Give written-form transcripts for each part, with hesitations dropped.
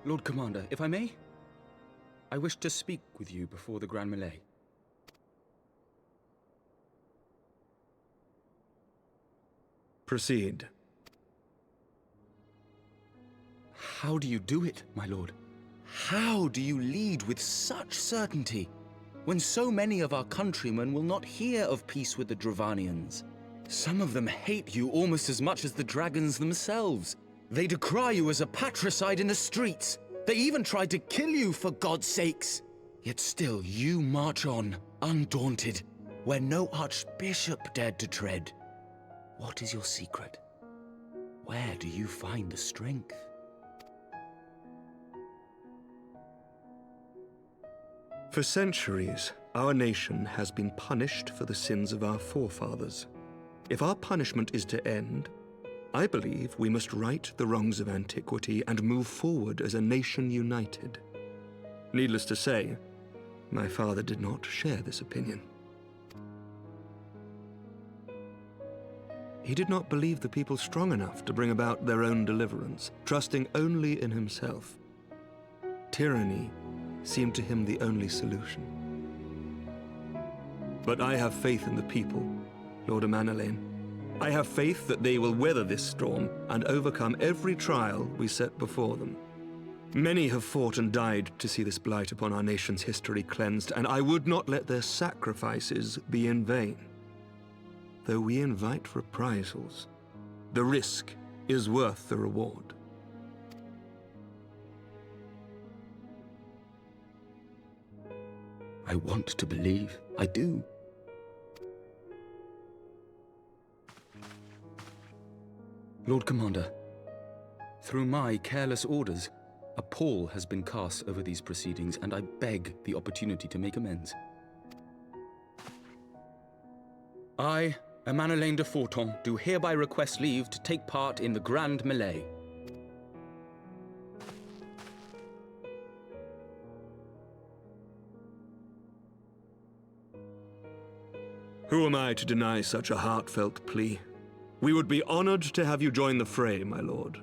Lord Commander, if I may? I wish to speak with you before the Grand Melee. Proceed. How do you do it, my lord? How do you lead with such certainty, when so many of our countrymen will not hear of peace with the Dravanians? Some of them hate you almost as much as the dragons themselves. They decry you as a patricide in the streets. They even tried to kill you, for God's sakes. Yet still you march on, undaunted, where no archbishop dared to tread. What is your secret? Where do you find the strength? For centuries, our nation has been punished for the sins of our forefathers. If our punishment is to end, I believe we must right the wrongs of antiquity and move forward as a nation united. Needless to say, my father did not share this opinion. He did not believe the people strong enough to bring about their own deliverance, trusting only in himself. Tyranny seemed to him the only solution. But I have faith in the people, Lord Amanalain. I have faith that they will weather this storm and overcome every trial we set before them. Many have fought and died to see this blight upon our nation's history cleansed, and I would not let their sacrifices be in vain. Though we invite reprisals, the risk is worth the reward. I want to believe. I do. Lord Commander, through my careless orders, a pall has been cast over these proceedings, and I beg the opportunity to make amends. I, Amanalain de Forton, do hereby request leave to take part in the Grand Melee. Who am I to deny such a heartfelt plea? We would be honored to have you join the fray, my lord.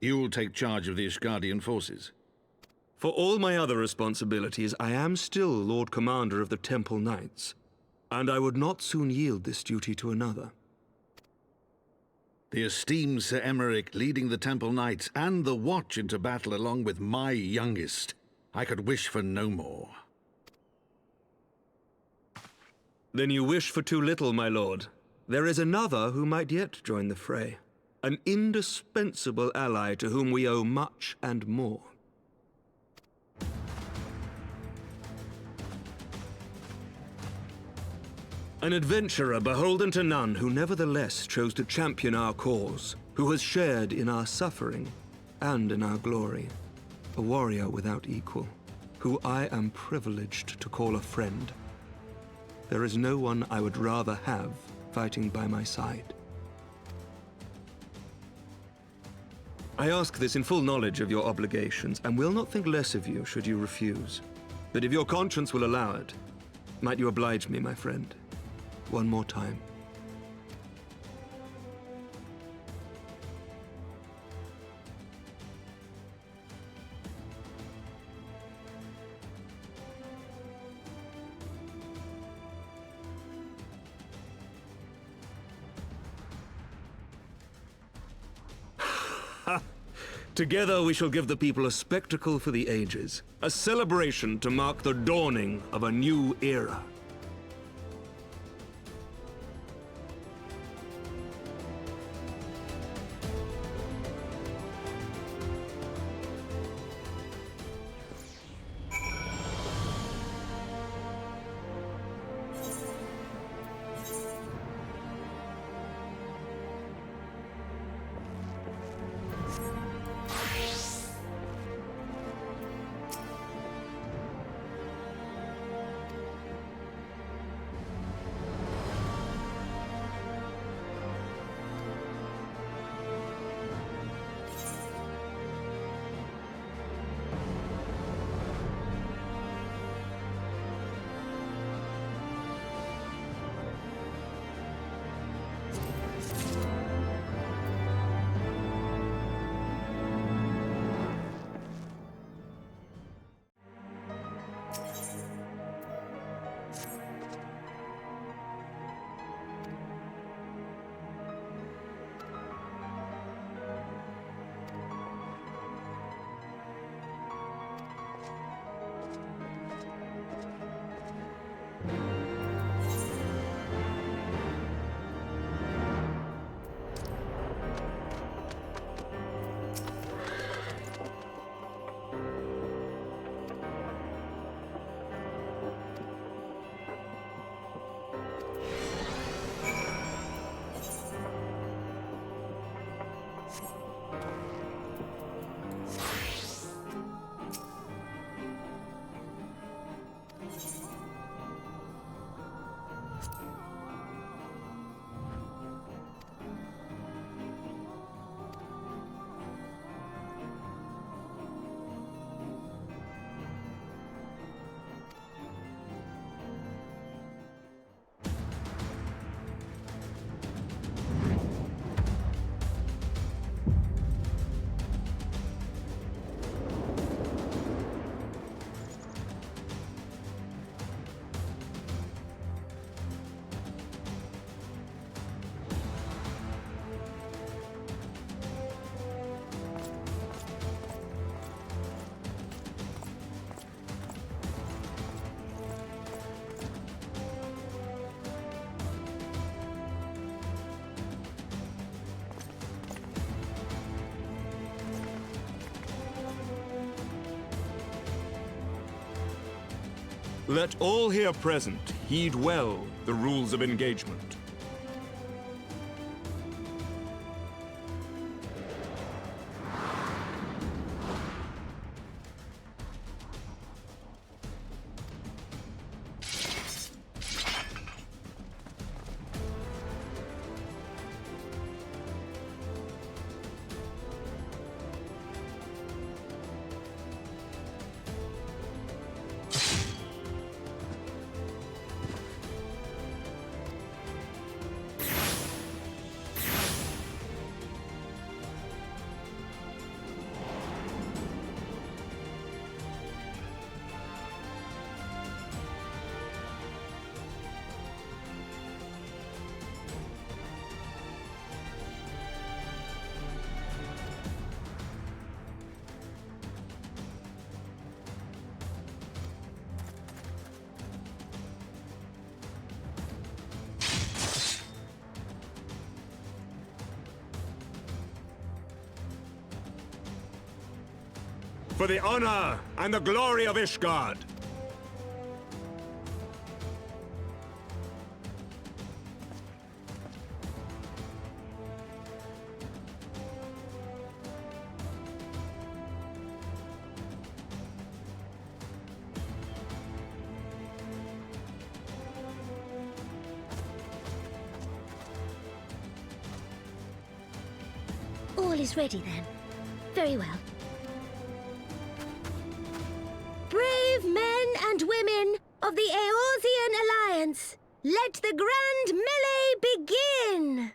You will take charge of the Ishgardian forces? For all my other responsibilities, I am still Lord Commander of the Temple Knights, and I would not soon yield this duty to another. The esteemed Sir Emeric leading the Temple Knights and the Watch into battle along with my youngest. I could wish for no more. Then you wish for too little, my lord. There is another who might yet join the fray. An indispensable ally to whom we owe much and more. An adventurer beholden to none who nevertheless chose to champion our cause, who has shared in our suffering and in our glory. A warrior without equal, who I am privileged to call a friend. There is no one I would rather have fighting by my side. I ask this in full knowledge of your obligations, and will not think less of you should you refuse. But if your conscience will allow it, might you oblige me, my friend, one more time? Together we shall give the people a spectacle for the ages, a celebration to mark the dawning of a new era. Let all here present heed well the rules of engagement. For the honor and the glory of Ishgard! All is ready then. Very well. Brave men and women of the Eorzean Alliance, let the grand melee begin!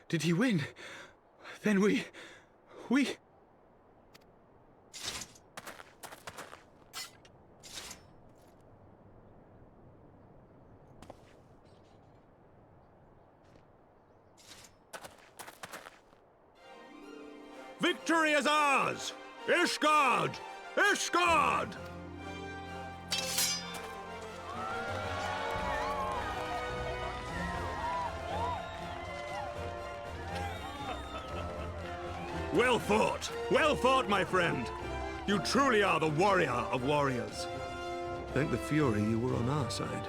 Did he win? Then we... Victory is ours! Ishgard! Ishgard! Well fought! Well fought, my friend! You truly are the warrior of warriors. Thank the Fury you were on our side.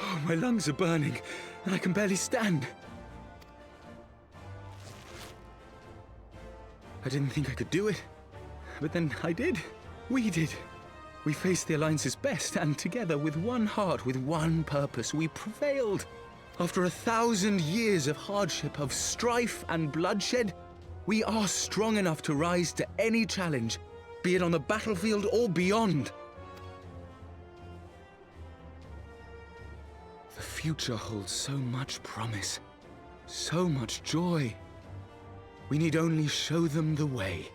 Oh, my lungs are burning, and I can barely stand. I didn't think I could do it, but then I did. We did. We faced the Alliance's best, and together, with one heart, with one purpose, we prevailed. After 1,000 years of hardship, of strife and bloodshed, we are strong enough to rise to any challenge, be it on the battlefield or beyond. future holds so much promise, so much joy. We need only show them the way.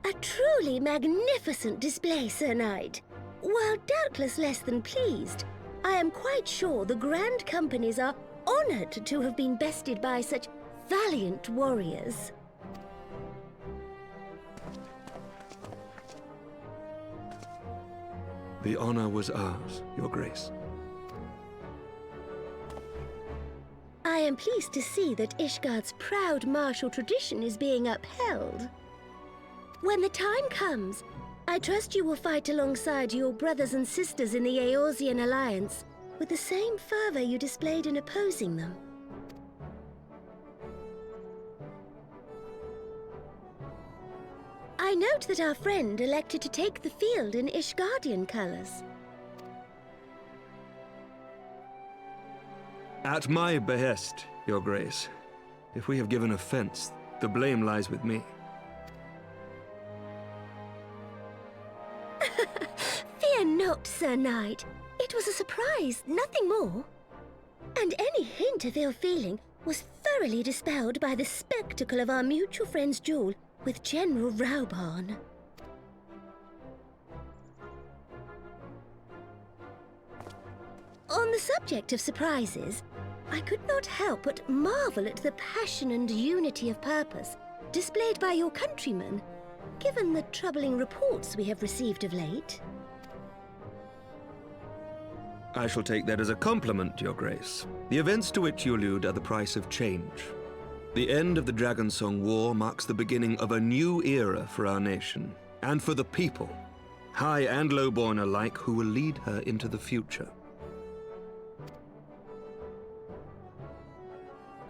A truly magnificent display, Sir Knight. While doubtless less than pleased, I am quite sure the Grand Companies are honored to have been bested by such valiant warriors. The honor was ours, Your Grace. I am pleased to see that Ishgard's proud martial tradition is being upheld. When the time comes, I trust you will fight alongside your brothers and sisters in the Eorzean Alliance with the same fervor you displayed in opposing them. I note that our friend elected to take the field in Ishgardian colors. At my behest, Your Grace. If we have given offense, the blame lies with me. Fear not, Sir Knight. It was a surprise, nothing more. And any hint of ill feeling was thoroughly dispelled by the spectacle of our mutual friend's duel with General Raubarn. On the subject of surprises, I could not help but marvel at the passion and unity of purpose displayed by your countrymen, given the troubling reports we have received of late. I shall take that as a compliment, Your Grace. The events to which you allude are the price of change. The end of the Dragonsong War marks the beginning of a new era for our nation, and for the people, high and lowborn alike, who will lead her into the future.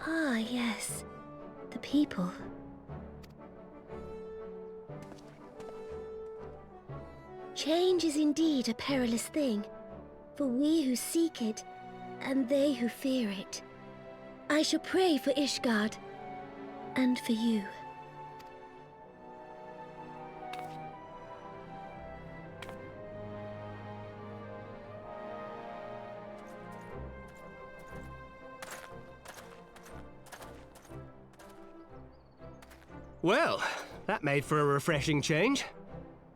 Ah, yes. The people. Change is indeed a perilous thing, for we who seek it, and they who fear it. I shall pray for Ishgard, and for you. Well, that made for a refreshing change.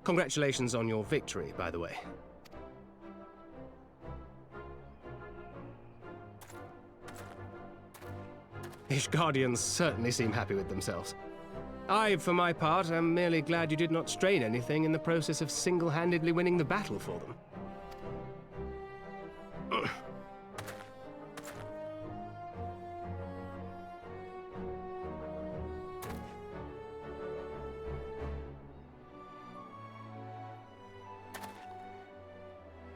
Congratulations on your victory, by the way. Ishgardians certainly seem happy with themselves. I, for my part, am merely glad you did not strain anything in the process of single-handedly winning the battle for them.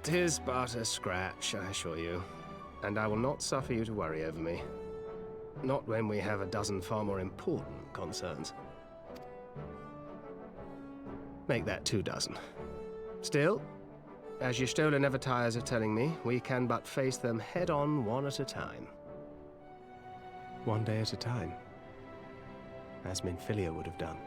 Tis but a scratch, I assure you, and I will not suffer you to worry over me. Not when we have a dozen far more important concerns. Make that 2 dozen. Still, as Y'shtola never tires of telling me, we can but face them head-on, one at a time. One day at a time. As Minfilia would have done.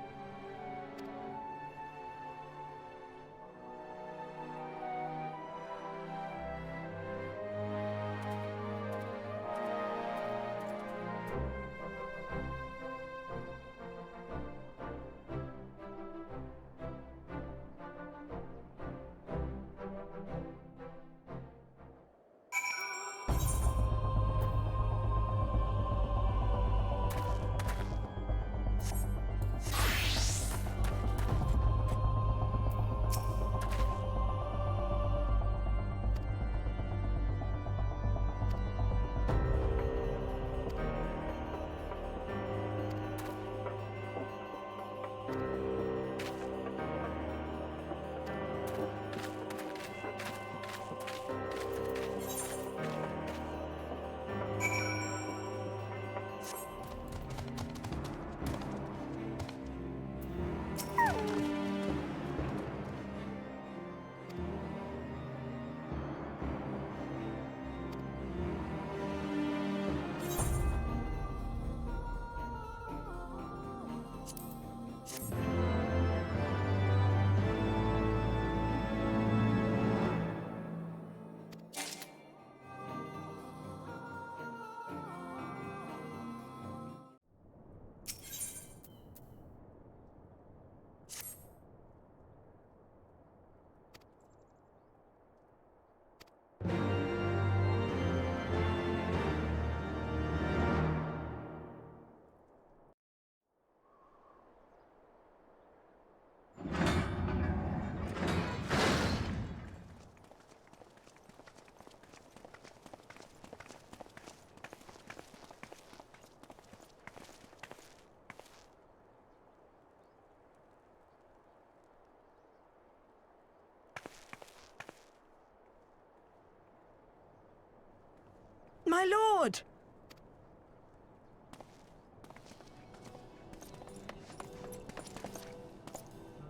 My lord!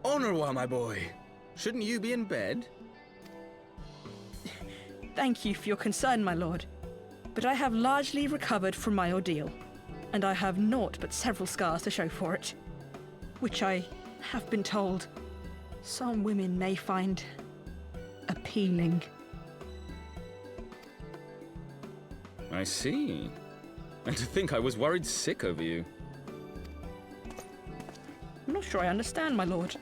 Honorwa, my boy. Shouldn't you be in bed? Thank you for your concern, my lord. But I have largely recovered from my ordeal, and I have naught but several scars to show for it, which I have been told some women may find appealing. I see. And to think I was worried sick over you. I'm not sure I understand, my lord.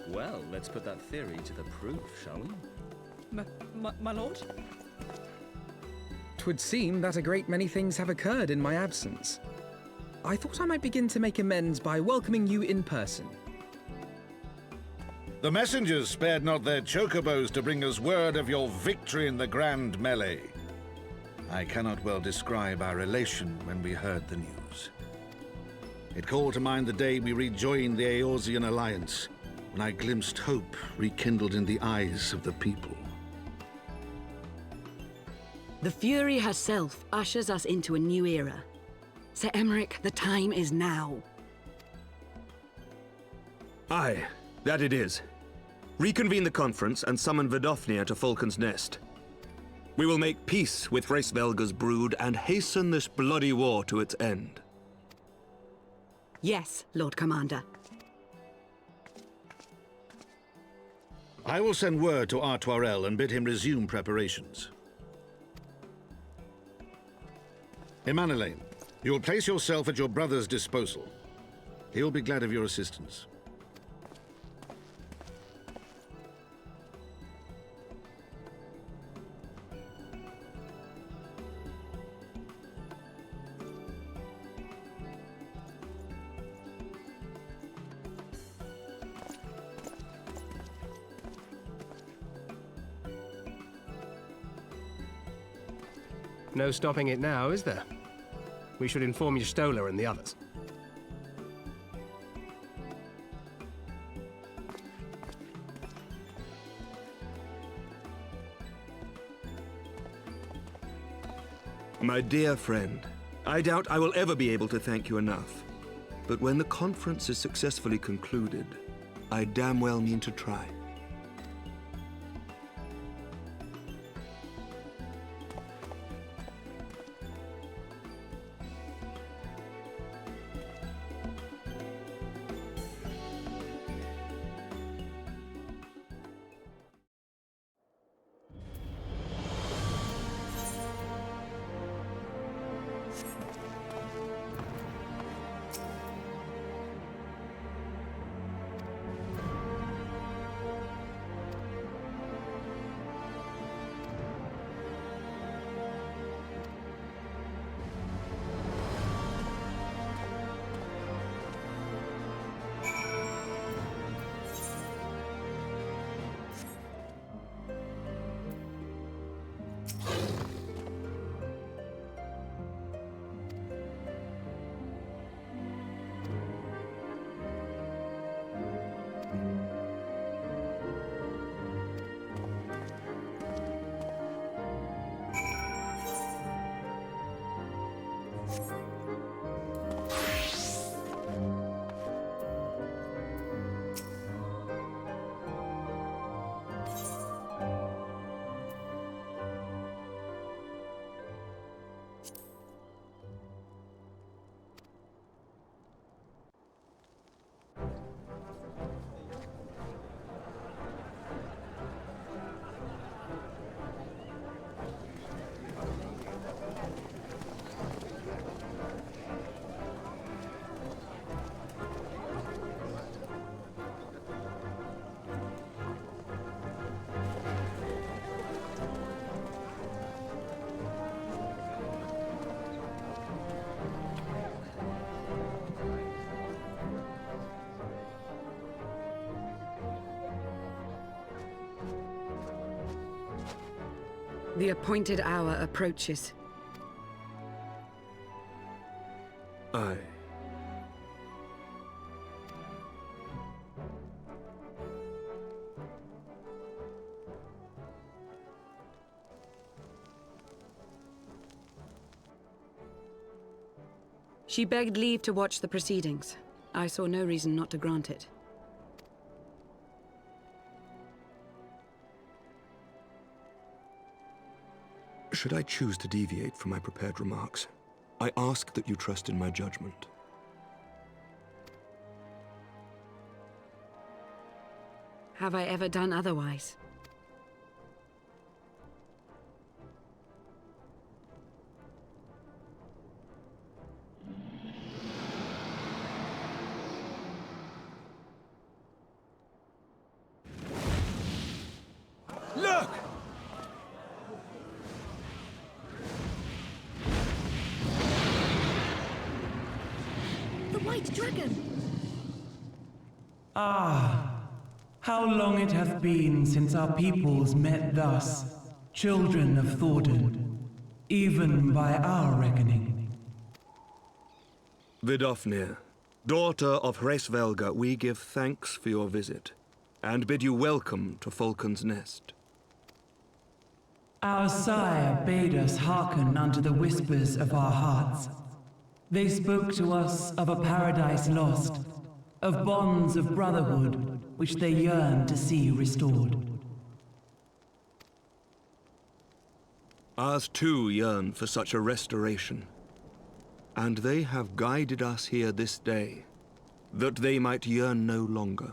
Well, let's put that theory to the proof, shall we? My lord? 'Twould seem that a great many things have occurred in my absence. I thought I might begin to make amends by welcoming you in person. The messengers spared not their chocobos to bring us word of your victory in the grand melee. I cannot well describe our elation when we heard the news. It called to mind the day we rejoined the Eorzean alliance, when I glimpsed hope rekindled in the eyes of the people. The Fury herself ushers us into a new era. Sir Emmerich, the time is now. Aye, that it is. Reconvene the conference and summon Vidofnir to Falcon's Nest. We will make peace with Hraesvelga's brood and hasten this bloody war to its end. Yes, Lord Commander. I will send word to Artoirel and bid him resume preparations. Emmanelaine, you will place yourself at your brother's disposal. He will be glad of your assistance. No stopping it now, is there? We should inform Y'shtola and the others. My dear friend, I doubt I will ever be able to thank you enough. But when the conference is successfully concluded, I damn well mean to try. The appointed hour approaches. Aye. She begged leave to watch the proceedings. I saw no reason not to grant it. Should I choose to deviate from my prepared remarks, I ask that you trust in my judgment. Have I ever done otherwise? Look! The White Dragon! Ah, how long it hath been since our peoples met thus, children of Thordan, even by our reckoning. Vidofnir, daughter of Hraesvelga, we give thanks for your visit, and bid you welcome to Falcon's Nest. Our sire bade us hearken unto the whispers of our hearts. They spoke to us of a paradise lost, of bonds of brotherhood which they yearned to see restored. Ours too yearn for such a restoration, and they have guided us here this day, that they might yearn no longer.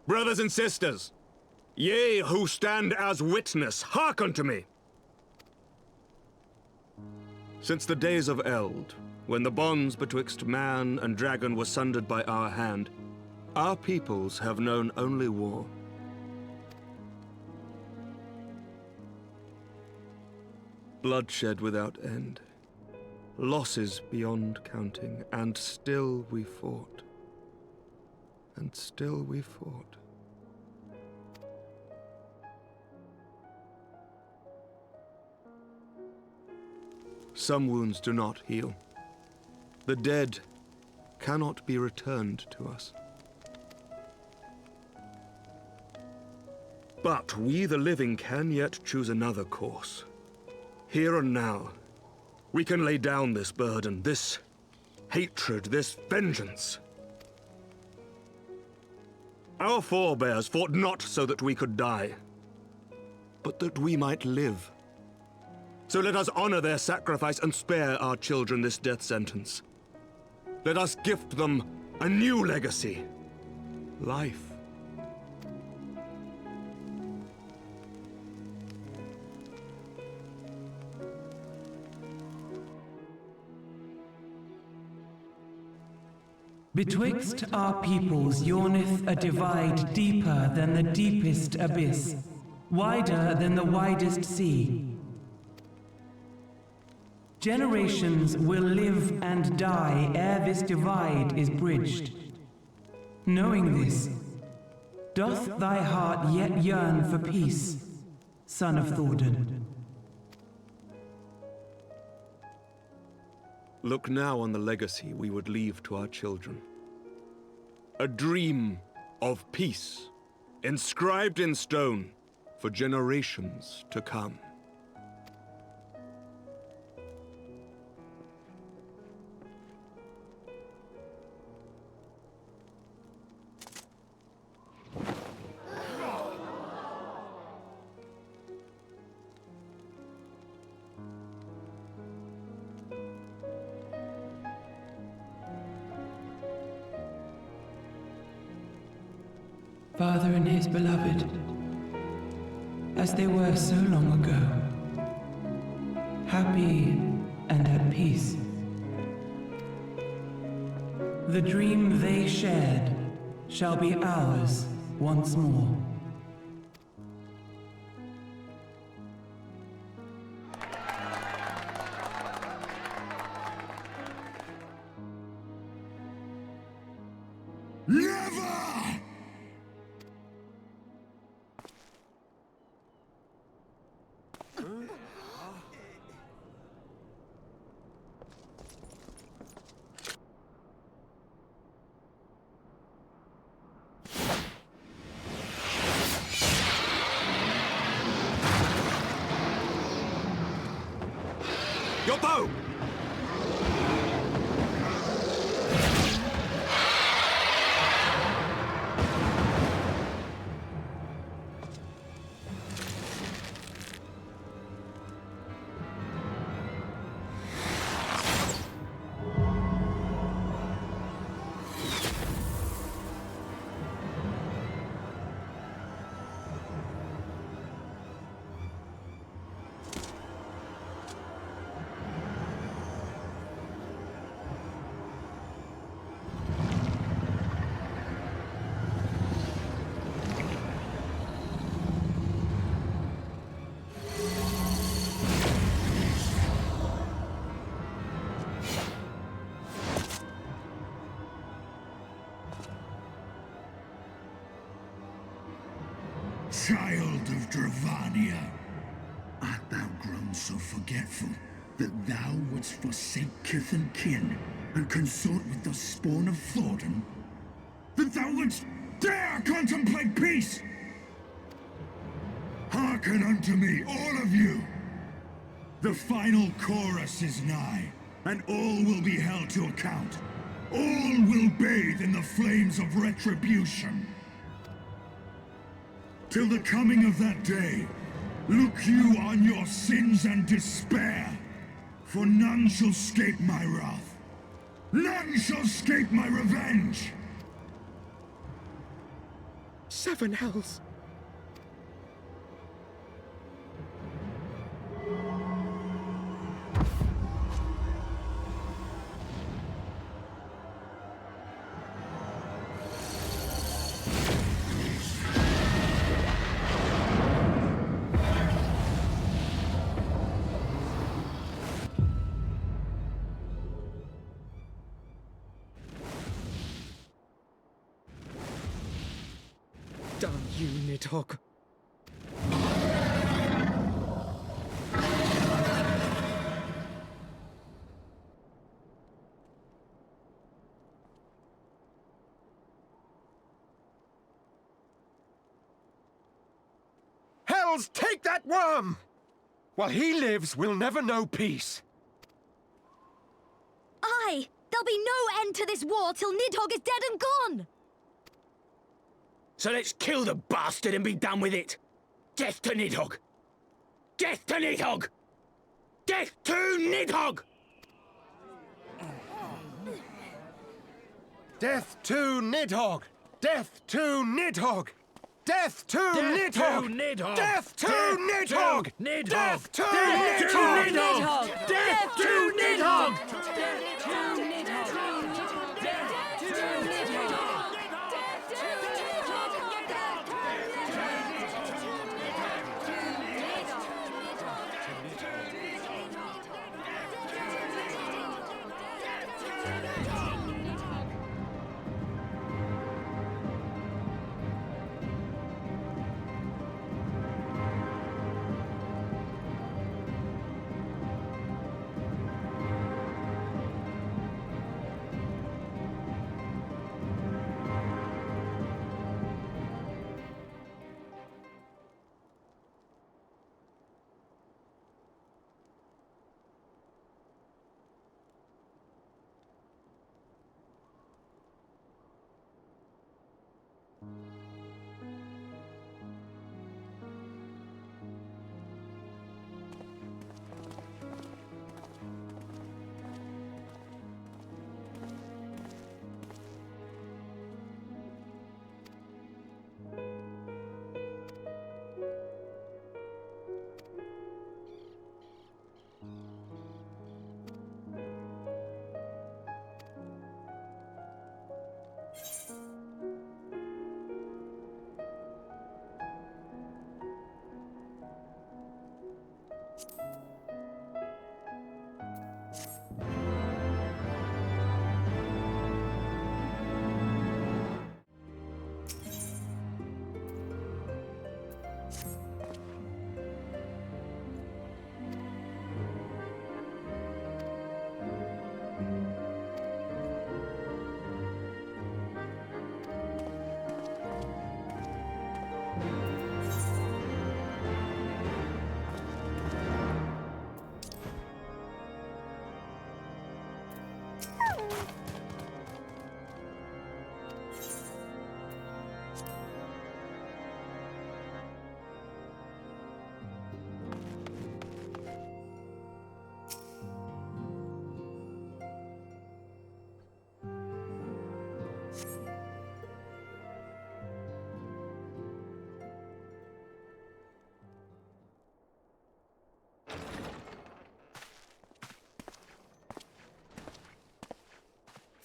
Brothers and sisters, ye who stand as witness, hearken to me! Since the days of Eld, when the bonds betwixt man and dragon were sundered by our hand, our peoples have known only war. Bloodshed without end, losses beyond counting, and still we fought. And still we fought. Some wounds do not heal. The dead cannot be returned to us. But we, the living, can yet choose another course. Here and now, we can lay down this burden, this hatred, this vengeance. Our forebears fought not so that we could die, but that we might live. So let us honor their sacrifice and spare our children this death sentence. Let us gift them a new legacy. Life. Betwixt our peoples yawneth a divide deeper than the deepest abyss, wider than the widest sea. Generations will live and die ere this divide is bridged. Knowing this, doth thy heart yet yearn for peace, son of Thordan? Look now on the legacy we would leave to our children. A dream of peace, inscribed in stone for generations to come. Father and his beloved, as they were so long ago, happy and at peace. The dream they shared shall be ours once more. Your bow! Child of Dravania, art thou grown so forgetful that thou wouldst forsake kith and kin and consort with the spawn of Thornton? That thou wouldst dare contemplate peace? Hearken unto me, all of you! The final chorus is nigh, and all will be held to account. All will bathe in the flames of retribution. Till the coming of that day, look you on your sins and despair, for none shall escape my wrath. None shall escape my revenge! 7 hells. Damn you, Nidhogg. Hells, take that worm! While he lives, we'll never know peace. Aye! There'll be no end to this war till Nidhogg is dead and gone! So let's kill the bastard and be done with it. Death to Nidhogg! Death to Nidhogg! Death to Nidhogg! Death to Nidhogg! Death to Nidhogg! Death to Nidhogg! Death to Nidhogg! Death to Nidhogg! Death to Nidhogg!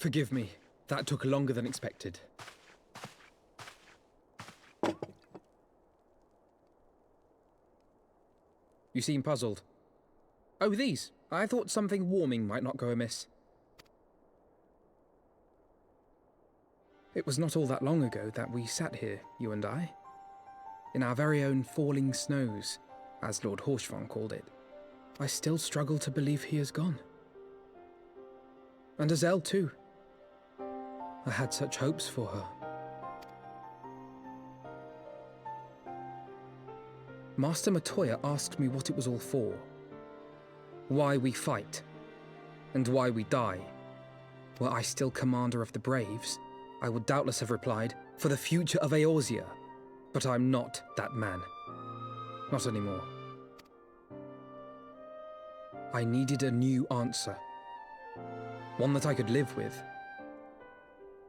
Forgive me. That took longer than expected. You seem puzzled. Oh, these. I thought something warming might not go amiss. It was not all that long ago that we sat here, you and I. In our very own falling snows, as Lord Horshvon called it. I still struggle to believe he is gone. And Azelle too. I had such hopes for her. Master Matoya asked me what it was all for. Why we fight. And why we die. Were I still commander of the Braves, I would doubtless have replied, for the future of Eorzea. But I'm not that man. Not anymore. I needed a new answer. One that I could live with.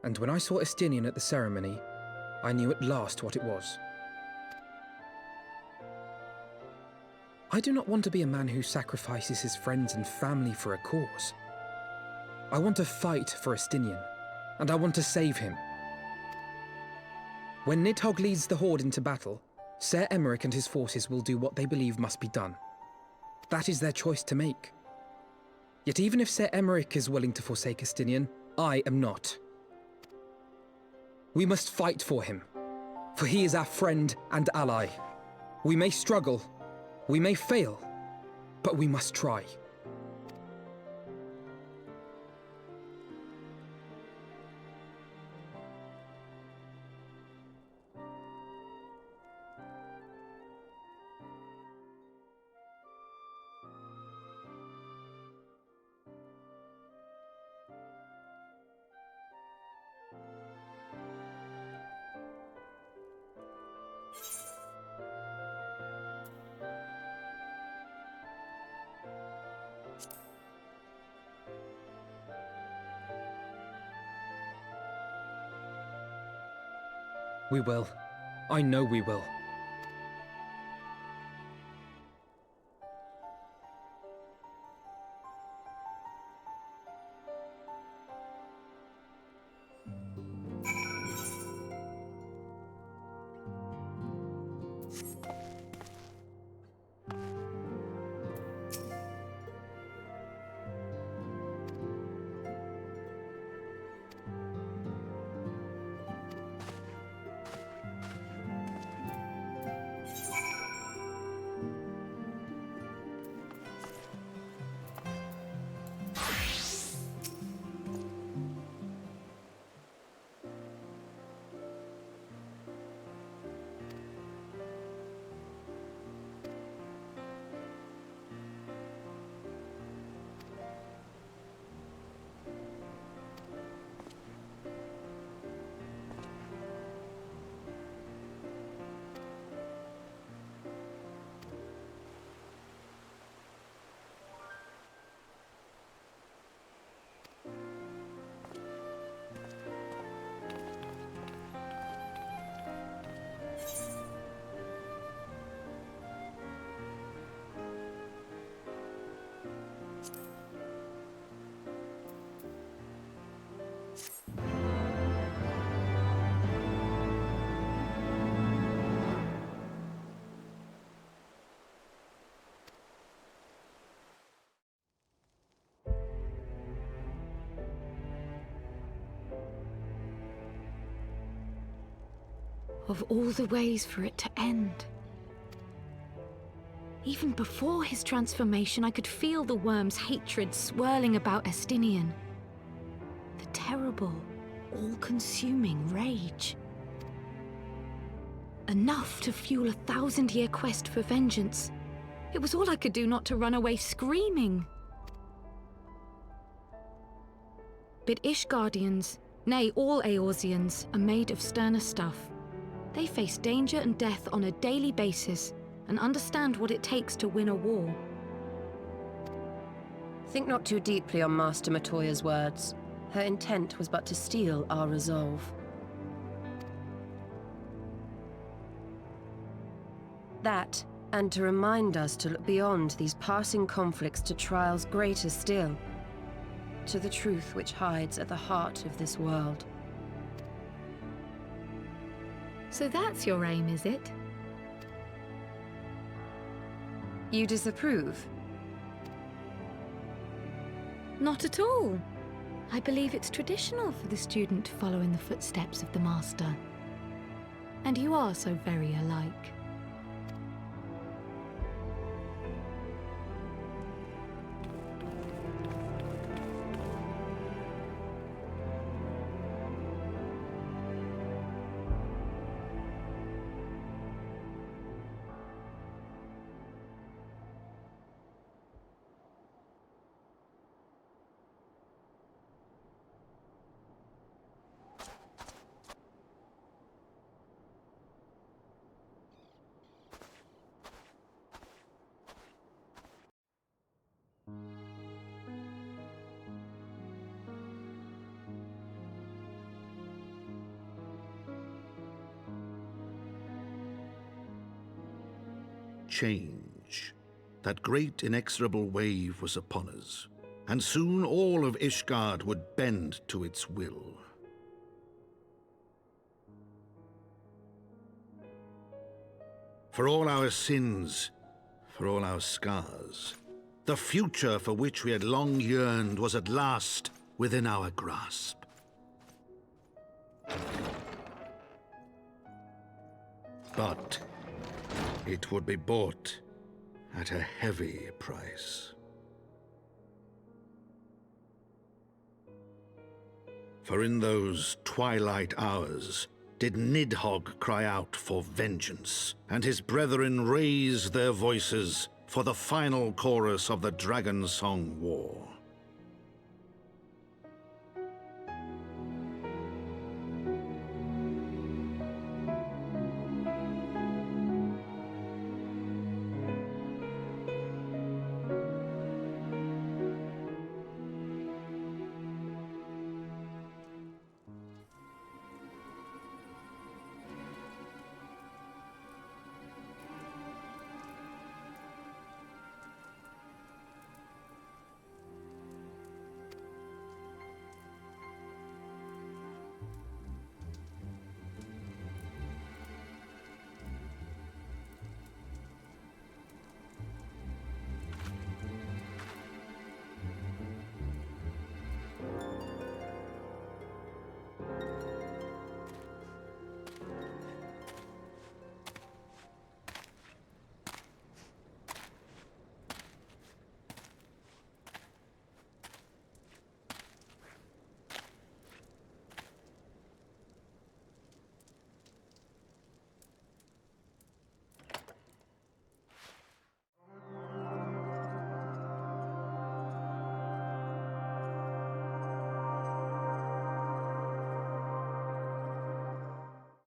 And when I saw Estinian at the ceremony, I knew at last what it was. I do not want to be a man who sacrifices his friends and family for a cause. I want to fight for Estinian, and I want to save him. When Nidhogg leads the Horde into battle, Ser Emeric and his forces will do what they believe must be done. That is their choice to make. Yet even if Ser Emeric is willing to forsake Estinian, I am not. We must fight for him, for he is our friend and ally. We may struggle, we may fail, but we must try. We will. I know we will. Of all the ways for it to end. Even before his transformation, I could feel the worm's hatred swirling about Estinian. The terrible, all-consuming rage. Enough to fuel a 1,000-year quest for vengeance. It was all I could do not to run away screaming. But Ishgardians, nay, all Eorzeans, are made of sterner stuff. They face danger and death on a daily basis and understand what it takes to win a war. Think not too deeply on Master Matoya's words. Her intent was but to steal our resolve. That, and to remind us to look beyond these passing conflicts to trials greater still. to the truth which hides at the heart of this world. So that's your aim, is it? You disapprove? Not at all. I believe it's traditional for the student to follow in the footsteps of the master. And you are so very alike. Change. That great inexorable wave was upon us, and soon all of Ishgard would bend to its will. For all our sins, for all our scars, the future for which we had long yearned was at last within our grasp. But it would be bought at a heavy price. For in those twilight hours did Nidhogg cry out for vengeance, and his brethren raise their voices for the final chorus of the Dragon Song War.